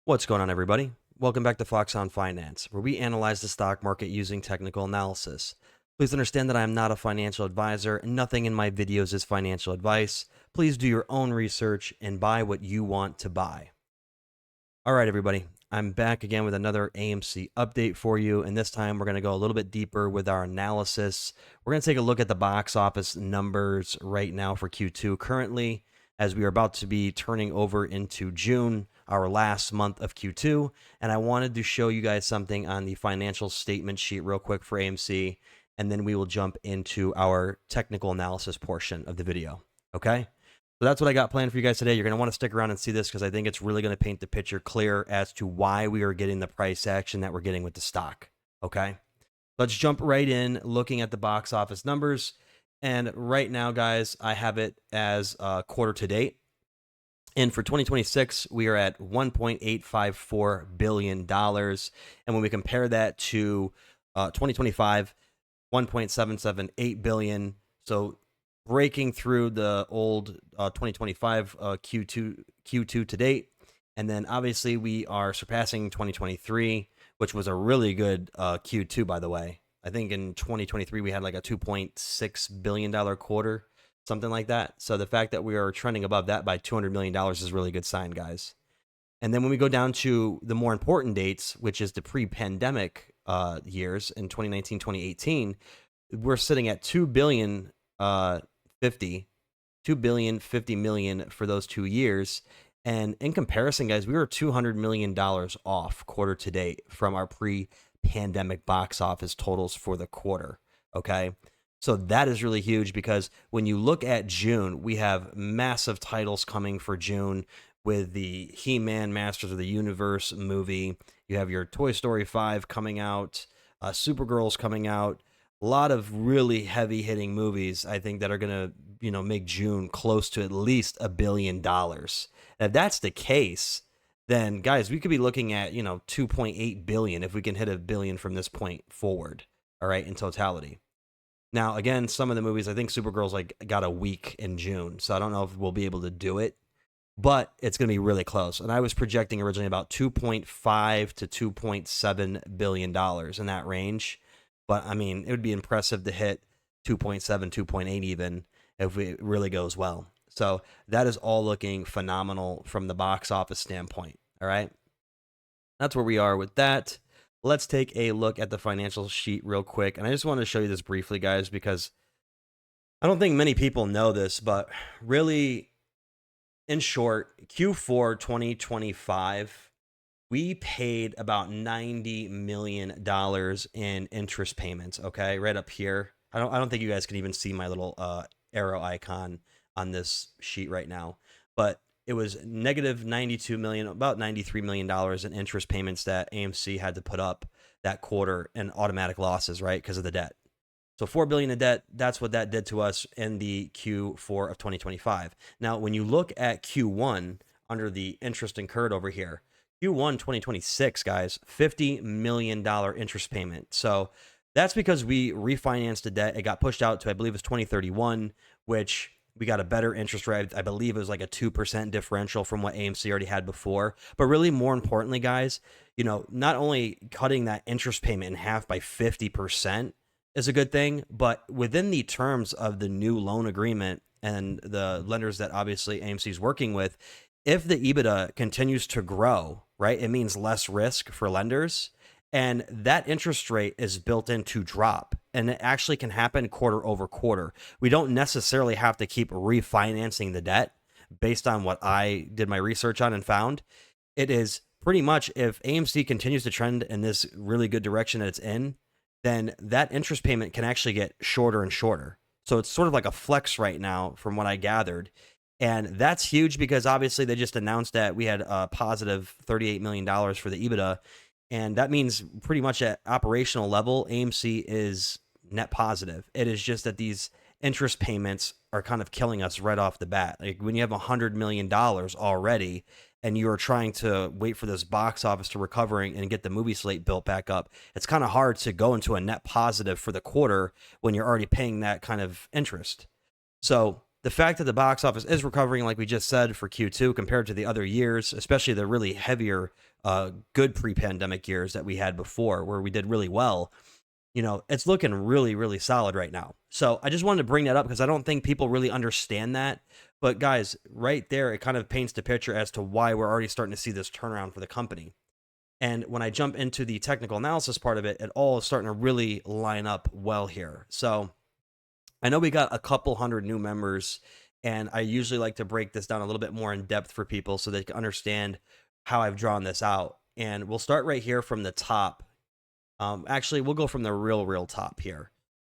What's going on, everybody? Welcome back to Fox on Finance, where we analyze the stock market using technical analysis. Please understand that I am not a financial advisor, and nothing in my videos is financial advice. Please do your own research and buy what you want to buy. All right, everybody, I'm back again with another AMC update for you, and this time we're going to go a little bit deeper with our analysis. We're going to take a look at the box office numbers right now for Q2 currently, as we are about to be turning over into June, our last month of Q2, and I wanted to show you guys something on the financial statement sheet real quick for AMC, and then we will jump into our technical analysis portion of the video, okay? So that's what I got planned for you guys today. You're going to want to stick around and see this because I think it's really going to paint the picture clear as to why we are getting the price action that we're getting with the stock, okay? Let's jump right in looking at the box office numbers. And right now, guys, I have it as quarter to date. And for 2026, we are at $1.854 billion. And when we compare that to 2025, $1.778 billion. So breaking through the old 2025 Q2 to date. And then obviously we are surpassing 2023, which was a really good Q2, by the way. I think in 2023 we had like a $2.6 billion quarter, something like that. So the fact that we are trending above that by $200 million is a really good sign, guys. And then when we go down to the more important dates, which is the pre-pandemic years in 2019, 2018, we're sitting at $2 billion 50 million for those 2 years. And in comparison, guys, we were $200 million off quarter to date from our pre-pandemic box office totals for the quarter. Okay. So that is really huge because when you look at June, we have massive titles coming for June with the He-Man Masters of the Universe movie. You have your Toy Story 5 coming out, Supergirl's coming out. A lot of really heavy hitting movies, I think, that are going to, make June close to at least $1 billion. And if that's the case, then guys, we could be looking at, 2.8 billion if we can hit $1 billion from this point forward. All right. In totality. Now, again, some of the movies, I think Supergirl's got a week in June. So I don't know if we'll be able to do it, but it's going to be really close. And I was projecting originally about 2.5 to $2.7 billion in that range. But, I mean, it would be impressive to hit 2.7, 2.8 even if it really goes well. So that is all looking phenomenal from the box office standpoint, all right? That's where we are with that. Let's take a look at the financial sheet real quick. And I just wanted to show you this briefly, guys, because I don't think many people know this, but really, in short, Q4 2025, we paid about $90 million in interest payments, okay? Right up here. I don't think you guys can even see my little arrow icon on this sheet right now. But it was negative 92 million, about $93 million in interest payments that AMC had to put up that quarter in automatic losses, right? Because of the debt. So $4 billion in debt, that's what that did to us in the Q4 of 2025. Now, when you look at Q1 under the interest incurred over here, Q1 2026, guys, $50 million interest payment. So that's because we refinanced the debt. It got pushed out to, I believe it was 2031, which we got a better interest rate. I believe it was like a 2% differential from what AMC already had before. But really, more importantly, guys, not only cutting that interest payment in half by 50% is a good thing, but within the terms of the new loan agreement and the lenders that obviously AMC is working with, if the EBITDA continues to grow, right, it means less risk for lenders. And that interest rate is built in to drop. And it actually can happen quarter over quarter. We don't necessarily have to keep refinancing the debt based on what I did my research on and found. It is pretty much if AMC continues to trend in this really good direction that it's in, then that interest payment can actually get shorter and shorter. So it's sort of like a flex right now from what I gathered. And that's huge because obviously they just announced that we had a positive $38 million for the EBITDA. And that means pretty much at operational level, AMC is net positive. It is just that these interest payments are kind of killing us right off the bat. Like when you have $100 million already and you're trying to wait for this box office to recover and get the movie slate built back up, it's kind of hard to go into a net positive for the quarter when you're already paying that kind of interest. So the fact that the box office is recovering, like we just said, for Q2 compared to the other years, especially the really heavier, good pre-pandemic years that we had before, where we did really well, it's looking really, really solid right now. So I just wanted to bring that up because I don't think people really understand that. But guys, right there, it kind of paints the picture as to why we're already starting to see this turnaround for the company. And when I jump into the technical analysis part of it, it all is starting to really line up well here. So I know we got a couple hundred new members, and I usually like to break this down a little bit more in depth for people so they can understand how I've drawn this out. And we'll start right here from the top. Actually, we'll go from the real top here.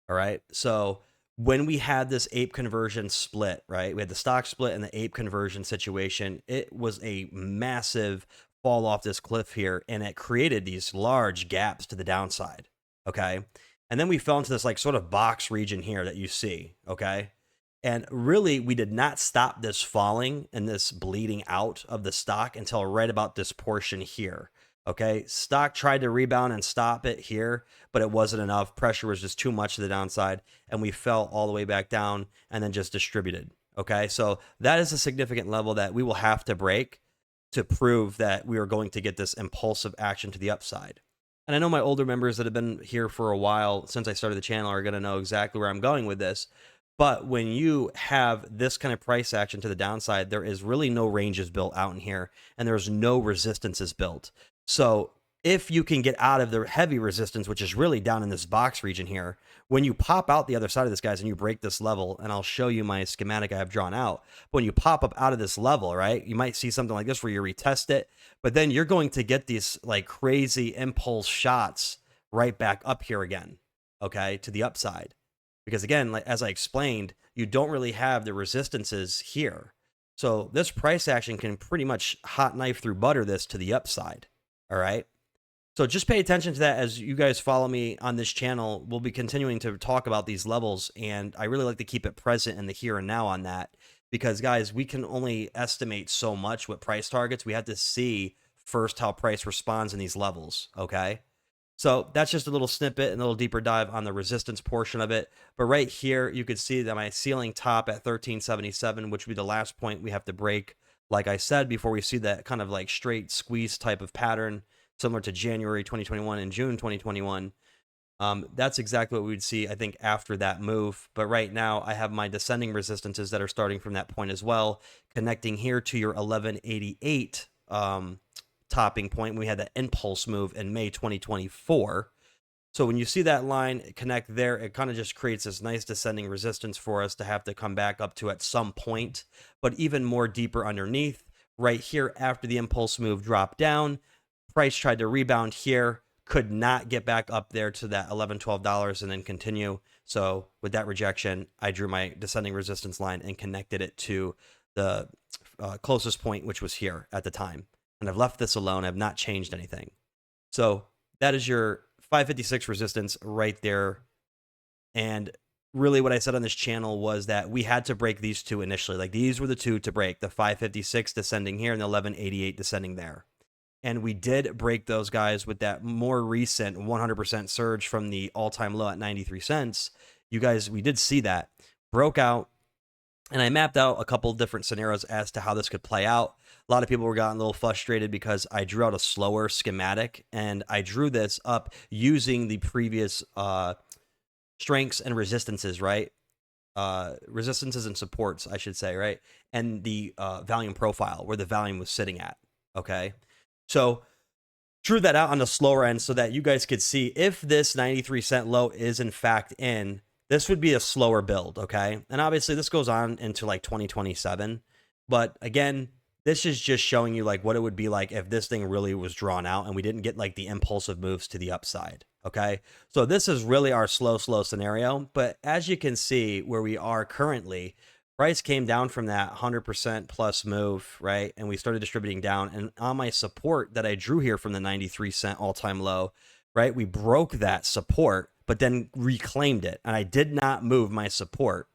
All right. So when we had this ape conversion split, right, we had the stock split and the ape conversion situation, it was a massive fall off this cliff here, and it created these large gaps to the downside. Okay. And then we fell into this like sort of box region here that you see. Okay. And really, we did not stop this falling and this bleeding out of the stock until right about this portion here. Okay, stock tried to rebound and stop it here, but it wasn't enough. Pressure was just too much to the downside, and we fell all the way back down and then just distributed. Okay, so that is a significant level that we will have to break to prove that we are going to get this impulsive action to the upside. And I know my older members that have been here for a while since I started the channel are going to know exactly where I'm going with this. But when you have this kind of price action to the downside, there is really no ranges built out in here, and there's no resistances built. So if you can get out of the heavy resistance, which is really down in this box region here, when you pop out the other side of this, guys, and you break this level, and I'll show you my schematic I have drawn out. But when you pop up out of this level, right, you might see something like this where you retest it, but then you're going to get these like crazy impulse shots right back up here again, okay, to the upside. Because again, like as I explained, you don't really have the resistances here. So this price action can pretty much hot knife through butter this to the upside. All right. So just pay attention to that as you guys follow me on this channel. We'll be continuing to talk about these levels, and I really like to keep it present in the here and now on that because, guys, we can only estimate so much with price targets. We have to see first how price responds in these levels, okay? So that's just a little snippet and a little deeper dive on the resistance portion of it. But right here, you can see that my ceiling top at 1377, which would be the last point we have to break, like I said, before we see that kind of like straight squeeze type of pattern, similar to January 2021 and June 2021. That's exactly what we would see, I think, after that move. But right now, I have my descending resistances that are starting from that point as well, connecting here to your 1188 topping point. We had that impulse move in May 2024. So when you see that line connect there, it kind of just creates this nice descending resistance for us to have to come back up to at some point, but even more deeper underneath. Right here, after the impulse move dropped down, price tried to rebound here, could not get back up there to that $11, $12 and then continue. So with that rejection, I drew my descending resistance line and connected it to the closest point, which was here at the time. And I've left this alone. I've not changed anything. So that is your 556 resistance right there. And really what I said on this channel was that we had to break these two initially. Like these were the two to break, the 556 descending here and the 1188 descending there. And we did break those guys with that more recent 100% surge from the all-time low at 93 cents. You guys, we did see that. Broke out. And I mapped out a couple different scenarios as to how this could play out. A lot of people were gotten a little frustrated because I drew out a slower schematic, and I drew this up using the previous strengths and resistances, right? Resistances and supports, I should say, right? And the volume profile, where the volume was sitting at, okay? So drew that out on the slower end so that you guys could see if this 93-cent low is in fact in, this would be a slower build, okay? And obviously this goes on into like 2027. But again, this is just showing you like what it would be like if this thing really was drawn out and we didn't get like the impulsive moves to the upside, okay? So this is really our slow scenario. But as you can see where we are currently, price came down from that 100% plus move, right? And we started distributing down. And on my support that I drew here from the 93-cent all-time low, right? We broke that support, but then reclaimed it. And I did not move my support.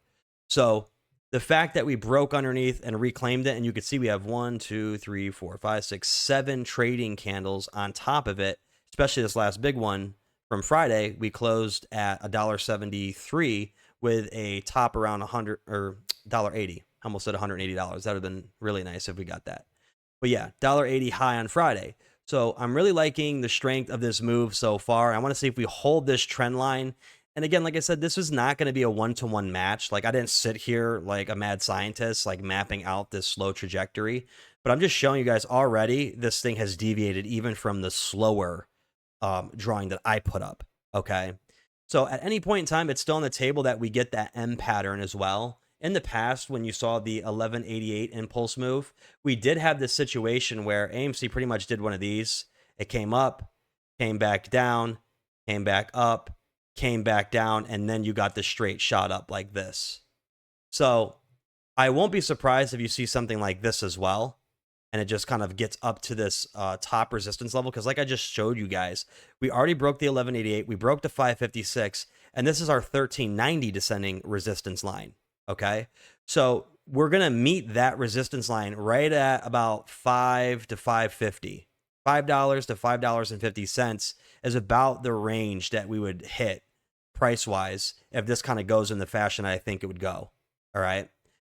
So the fact that we broke underneath and reclaimed it, and you can see we have 1, 2, 3, 4, 5, 6, 7 trading candles on top of it, especially this last big one from Friday. We closed at $1.73, with a top around 100 or $1.80. Almost said $180. That would have been really nice if we got that. But yeah, $1.80 high on Friday. So I'm really liking the strength of this move so far. I want to see if we hold this trend line. And again, like I said, this is not going to be a one-to-one match. Like I didn't sit here like a mad scientist, like mapping out this slow trajectory. But I'm just showing you guys already this thing has deviated even from the slower drawing that I put up. Okay. So at any point in time, it's still on the table that we get that M pattern as well. In the past, when you saw the 1188 impulse move, we did have this situation where AMC pretty much did one of these. It came up, came back down, came back up, came back down, and then you got the straight shot up like this. So I won't be surprised if you see something like this as well. And it just kind of gets up to this top resistance level. Because like I just showed you guys, we already broke the 1188. We broke the 556. And this is our 1390 descending resistance line. Okay. So we're going to meet that resistance line right at about 5 to 550. $5 to $5.50 is about the range that we would hit price wise if this kind of goes in the fashion I think it would go. All right.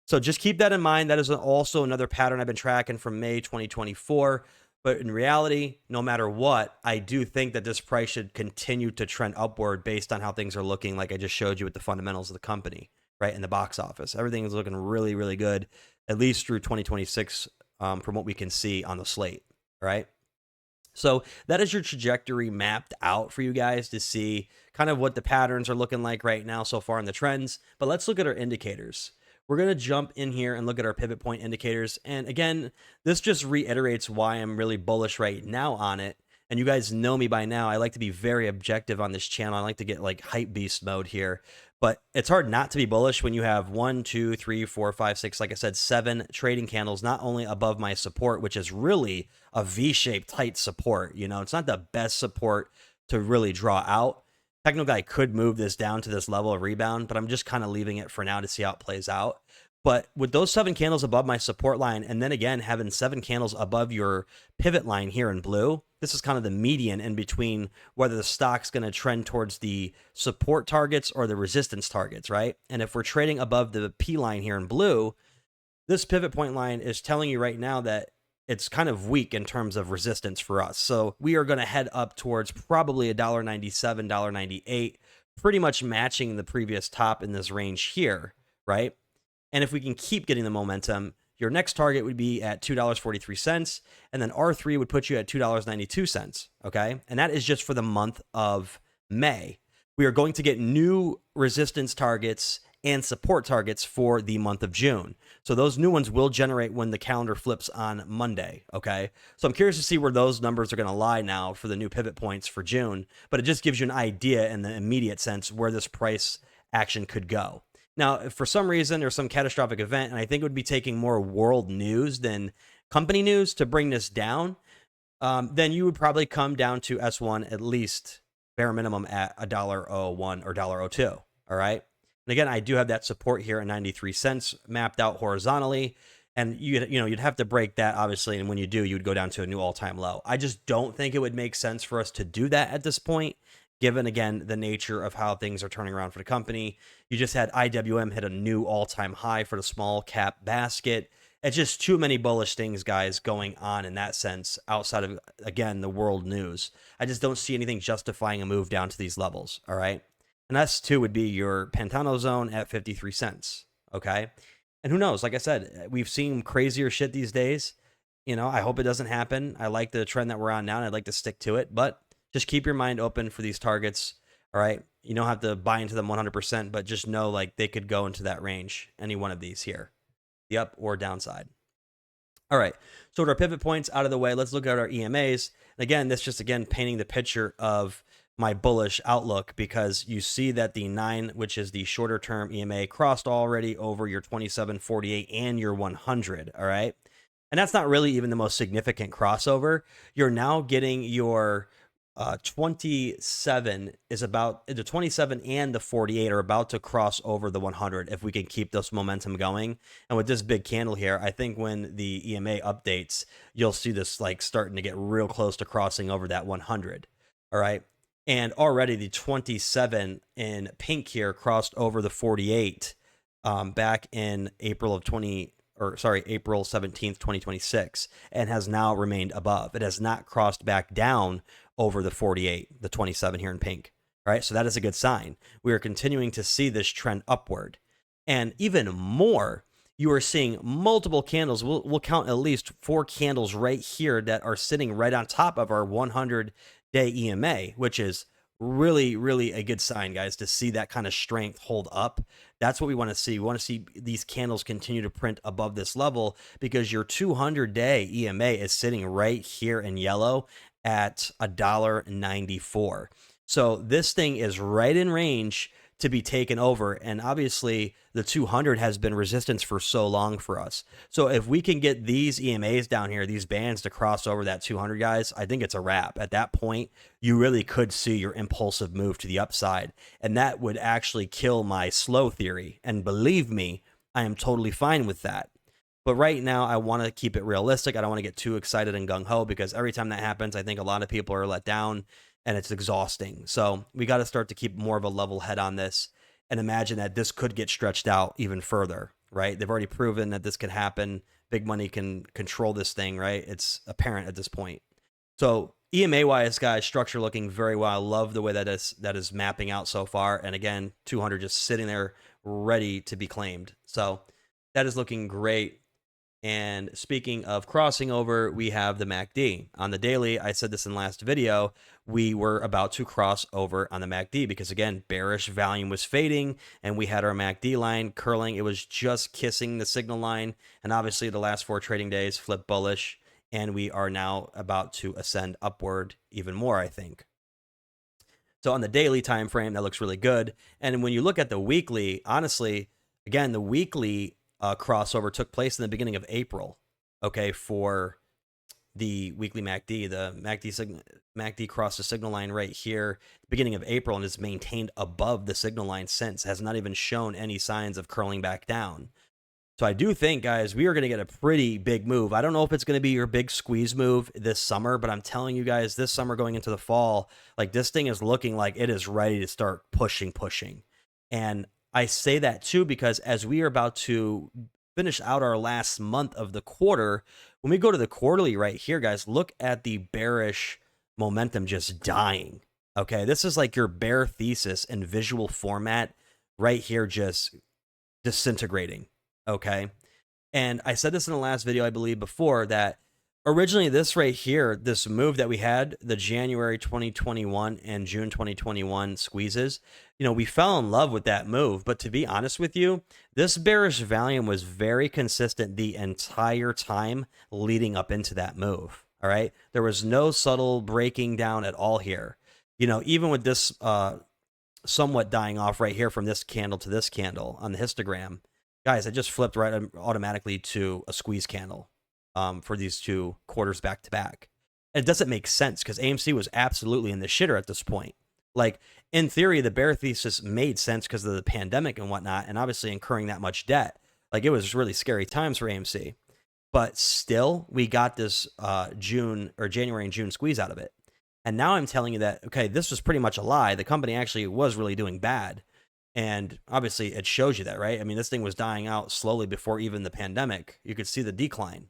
So just keep that in mind. That is also another pattern I've been tracking from May 2024. But in reality, no matter what, I do think that this price should continue to trend upward based on how things are looking, like I just showed you with the fundamentals of the company, right, in the box office. Everything is looking really, really good, at least through 2026 from what we can see on the slate, right? So that is your trajectory mapped out for you guys to see kind of what the patterns are looking like right now so far in the trends. But let's look at our indicators. We're going to jump in here and look at our pivot point indicators. And again, this just reiterates why I'm really bullish right now on it. And you guys know me by now. I like to be very objective on this channel. I like to get like hype beast mode here. But it's hard not to be bullish when you have 1, 2, 3, 4, 5, 6, like I said, 7 trading candles, not only above my support, which is really a V-shaped tight support. You know, it's not the best support to really draw out. Techno Guy could move this down to this level of rebound, but I'm just kind of leaving it for now to see how it plays out. But with those 7 candles above my support line, and then again, having 7 candles above your pivot line here in blue, this is kind of the median in between whether the stock's going to trend towards the support targets or the resistance targets, right? And if we're trading above the P line here in blue, this pivot point line is telling you right now that it's kind of weak in terms of resistance for us. So we are going to head up towards probably $1.97, $1.98, pretty much matching the previous top in this range here, right? And if we can keep getting the momentum, your next target would be at $2.43, and then R3 would put you at $2.92, okay? And that is just for the month of May. We are going to get new resistance targets and support targets for the month of June. So those new ones will generate when the calendar flips on Monday, okay? So I'm curious to see where those numbers are going to lie now for the new pivot points for June, but it just gives you an idea in the immediate sense where this price action could go. Now, if for some reason there's some catastrophic event, and I think it would be taking more world news than company news to bring this down, then you would probably come down to S1 at least bare minimum at $1.01 or $1.02, all right? And again, I do have that support here at 93 cents mapped out horizontally. And you'd have to break that, obviously. And when you do, you'd go down to a new all-time low. I just don't think it would make sense for us to do that at this point, given, again, the nature of how things are turning around for the company. You just had IWM hit a new all-time high for the small cap basket. It's just too many bullish things, guys, going on in that sense outside of, again, the world news. I just don't see anything justifying a move down to these levels, all right? And S2 would be your Pantano zone at 53 cents, okay? And who knows? Like I said, we've seen crazier shit these days. You know, I hope it doesn't happen. I like the trend that we're on now, and I'd like to stick to it. But just keep your mind open for these targets, all right? You don't have to buy into them 100%, but just know, like, they could go into that range, any one of these here, the up or downside. All right, so with our pivot points out of the way, let's look at our EMAs. And again, this just, again, painting the picture of my bullish outlook, because you see that the 9, which is the shorter term EMA, crossed already over your 2748 and your 100, all right? And that's not really even the most significant crossover. You're now getting your 27 is about, the 27 and the 48 are about to cross over the 100 if we can keep this momentum going. And with this big candle here, I think when the EMA updates, you'll see this like starting to get real close to crossing over that 100, all right? And already the 27 in pink here crossed over the 48 back in April 17th, 2026, and has now remained above. It has not crossed back down over the 48, the 27 here in pink. All right, so that is a good sign. We are continuing to see this trend upward. And even more, you are seeing multiple candles. We'll count at least 4 candles right here that are sitting right on top of our 100-day EMA, which is really, really a good sign, guys, to see that kind of strength hold up. That's what we want to see. We want to see these candles continue to print above this level because your 200-day EMA is sitting right here in yellow at $1.94. So this thing is right in range to be taken over. And obviously, the 200 has been resistance for so long for us. So if we can get these EMAs down here, these bands to cross over that 200, guys, I think it's a wrap. At that point, you really could see your impulsive move to the upside. And that would actually kill my slow theory. And believe me, I am totally fine with that. But right now, I want to keep it realistic. I don't want to get too excited and gung-ho because every time that happens, I think a lot of people are let down and it's exhausting. So we got to start to keep more of a level head on this and imagine that this could get stretched out even further, right? They've already proven that this could happen. Big money can control this thing, right? It's apparent at this point. So EMA-wise, guys, structure looking very well. I love the way that is mapping out so far. And again, 200 just sitting there ready to be claimed. So that is looking great. And speaking of crossing over, we have the MACD. On the daily, I said this in the last video, we were about to cross over on the MACD because, again, bearish volume was fading and we had our MACD line curling. It was just kissing the signal line. And obviously, the last 4 trading days flipped bullish. And we are now about to ascend upward even more, I think. So on the daily time frame, that looks really good. And when you look at the weekly, honestly, again, the weekly crossover took place in the beginning of April, okay, for the weekly MACD. The MACD crossed the signal line right here, beginning of April, and is maintained above the signal line since. Has not even shown any signs of curling back down. So I do think, guys, we are going to get a pretty big move. I don't know if it's going to be your big squeeze move this summer, but I'm telling you guys, this summer going into the fall, like this thing is looking like it is ready to start pushing. And I say that too because as we are about to finish out our last month of the quarter, when we go to the quarterly right here, guys, look at the bearish momentum just dying. Okay, this is like your bear thesis in visual format right here, just disintegrating. Okay, and I said this in the last video, I believe, before, that originally this right here, this move that we had, the January 2021 and June 2021 squeezes, you know, we fell in love with that move. But to be honest with you, this bearish volume was very consistent the entire time leading up into that move. All right, there was no subtle breaking down at all here. You know, even with this somewhat dying off right here from this candle to this candle on the histogram, guys, I just flipped right automatically to a squeeze candle for these 2 quarters back to back. And it doesn't make sense because AMC was absolutely in the shitter at this point. Like, in theory, the bear thesis made sense because of the pandemic and whatnot, and obviously incurring that much debt. Like, it was really scary times for AMC. But still, we got this January and June squeeze out of it. And now I'm telling you that, okay, this was pretty much a lie. The company actually was really doing bad. And obviously, it shows you that, right? I mean, this thing was dying out slowly before even the pandemic. You could see the decline.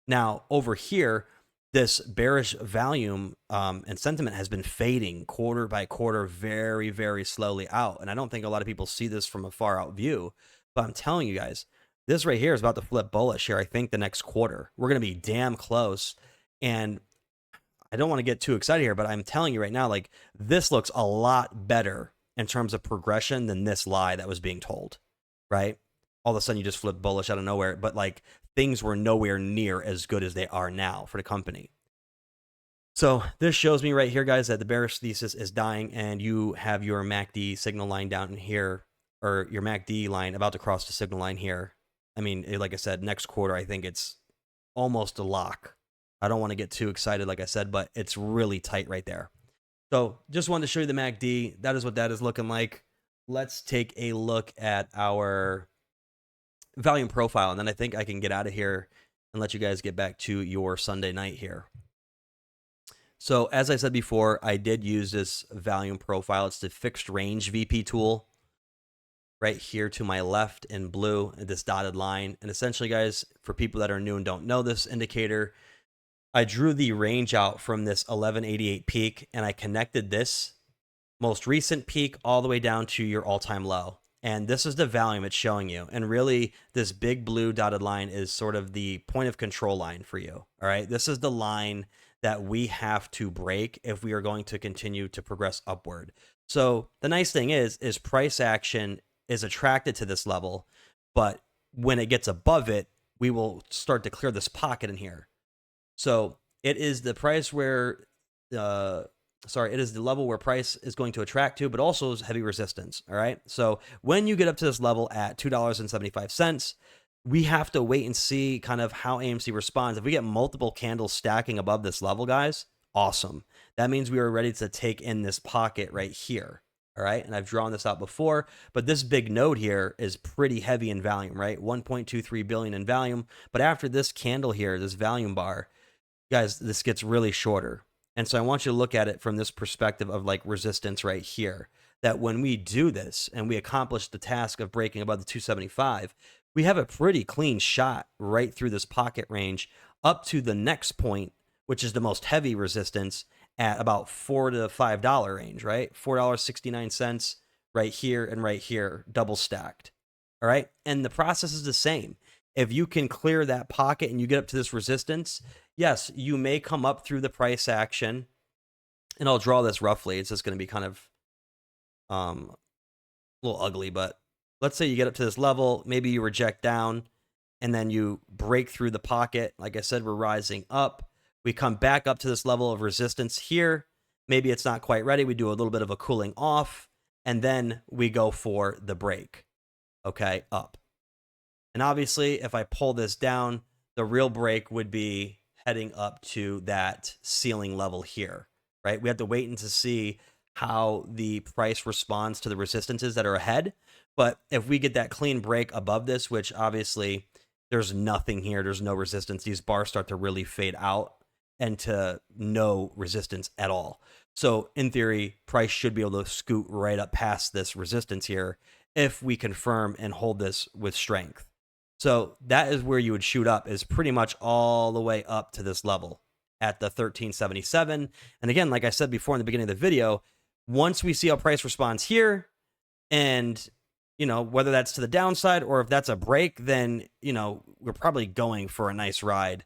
Now, over here, this bearish volume and sentiment has been fading quarter by quarter very, very slowly out. And I don't think a lot of people see this from a far out view. But I'm telling you guys, this right here is about to flip bullish here, I think, the next quarter. We're going to be damn close. And I don't want to get too excited here, but I'm telling you right now, like, this looks a lot better in terms of progression than this lie that was being told, right? All of a sudden you just flip bullish out of nowhere, but like things were nowhere near as good as they are now for the company. So this shows me right here, guys, that the bearish thesis is dying and you have your MACD signal line down here, or your MACD line about to cross the signal line here. I mean, like I said, next quarter, I think it's almost a lock. I don't want to get too excited, like I said, but it's really tight right there. So just wanted to show you the MACD. That is what that is looking like. Let's take a look at our volume profile, and then I think I can get out of here and let you guys get back to your Sunday night here. So as I said before, I did use this volume profile. It's the fixed range VP tool right here to my left in blue, this dotted line. And essentially, guys, for people that are new and don't know this indicator, I drew the range out from this 1188 peak, and I connected this most recent peak all the way down to your all-time low. And this is the volume it's showing you. And really, this big blue dotted line is sort of the point of control line for you. All right. This is the line that we have to break if we are going to continue to progress upward. So the nice thing is price action is attracted to this level, but when it gets above it, we will start to clear this pocket in here. So it is the price where it is the level where price is going to attract to, but also is heavy resistance. All right. So when you get up to this level at $2.75, we have to wait and see kind of how AMC responds. If we get multiple candles stacking above this level, guys, awesome. That means we are ready to take in this pocket right here. All right. And I've drawn this out before, but this big node here is pretty heavy in volume, right? 1.23 billion in volume. But after this candle here, this volume bar, guys, this gets really shorter. And so I want you to look at it from this perspective of like resistance right here, that when we do this and we accomplish the task of breaking above the 275, we have a pretty clean shot right through this pocket range up to the next point, which is the most heavy resistance at about $4 to $5 range, right? $4.69 right here, double stacked. All right. And the process is the same. If you can clear that pocket and you get up to this resistance, yes, you may come up through the price action. And I'll draw this roughly. It's just going to be kind of a little ugly, but let's say you get up to this level, maybe you reject down, and then you break through the pocket. Like I said, we're rising up. We come back up to this level of resistance here. Maybe it's not quite ready. We do a little bit of a cooling off, and then we go for the break, okay, up. And obviously, if I pull this down, the real break would be heading up to that ceiling level here, right? We have to wait and to see how the price responds to the resistances that are ahead. But if we get that clean break above this, which obviously there's nothing here, there's no resistance, these bars start to really fade out and to no resistance at all. So in theory, price should be able to scoot right up past this resistance here if we confirm and hold this with strength. So that is where you would shoot up, is pretty much all the way up to this level at the 1377. And again, like I said before in the beginning of the video, once we see how price responds here, and whether that's to the downside or if that's a break, then we're probably going for a nice ride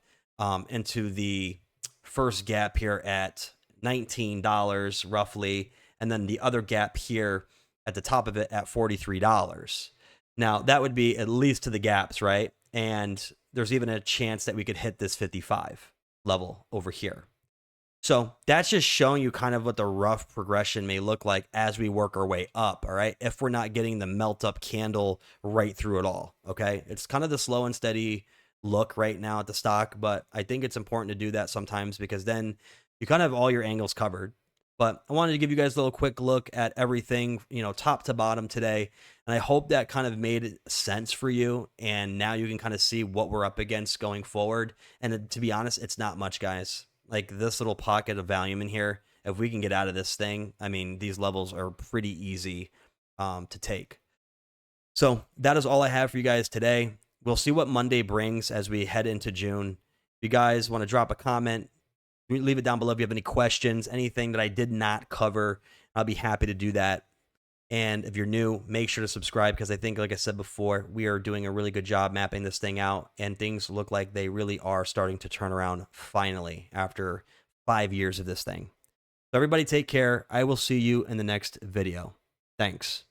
into the first gap here at $19 roughly, and then the other gap here at the top of it at $43. Now, that would be at least to the gaps, right? And there's even a chance that we could hit this 55 level over here. So that's just showing you kind of what the rough progression may look like as we work our way up, all right? If we're not getting the melt up candle right through it all, okay? It's kind of the slow and steady look right now at the stock, but I think it's important to do that sometimes because then you kind of have all your angles covered. But I wanted to give you guys a little quick look at everything, top to bottom today. And I hope that kind of made sense for you. And now you can kind of see what we're up against going forward. And to be honest, it's not much, guys. Like this little pocket of volume in here, if we can get out of this thing, I mean, these levels are pretty easy to take. So that is all I have for you guys today. We'll see what Monday brings as we head into June. If you guys want to drop a comment, leave it down below if you have any questions, anything that I did not cover. I'll be happy to do that. And if you're new, make sure to subscribe because I think, like I said before, we are doing a really good job mapping this thing out, and things look like they really are starting to turn around finally after 5 years of this thing. So everybody take care. I will see you in the next video. Thanks.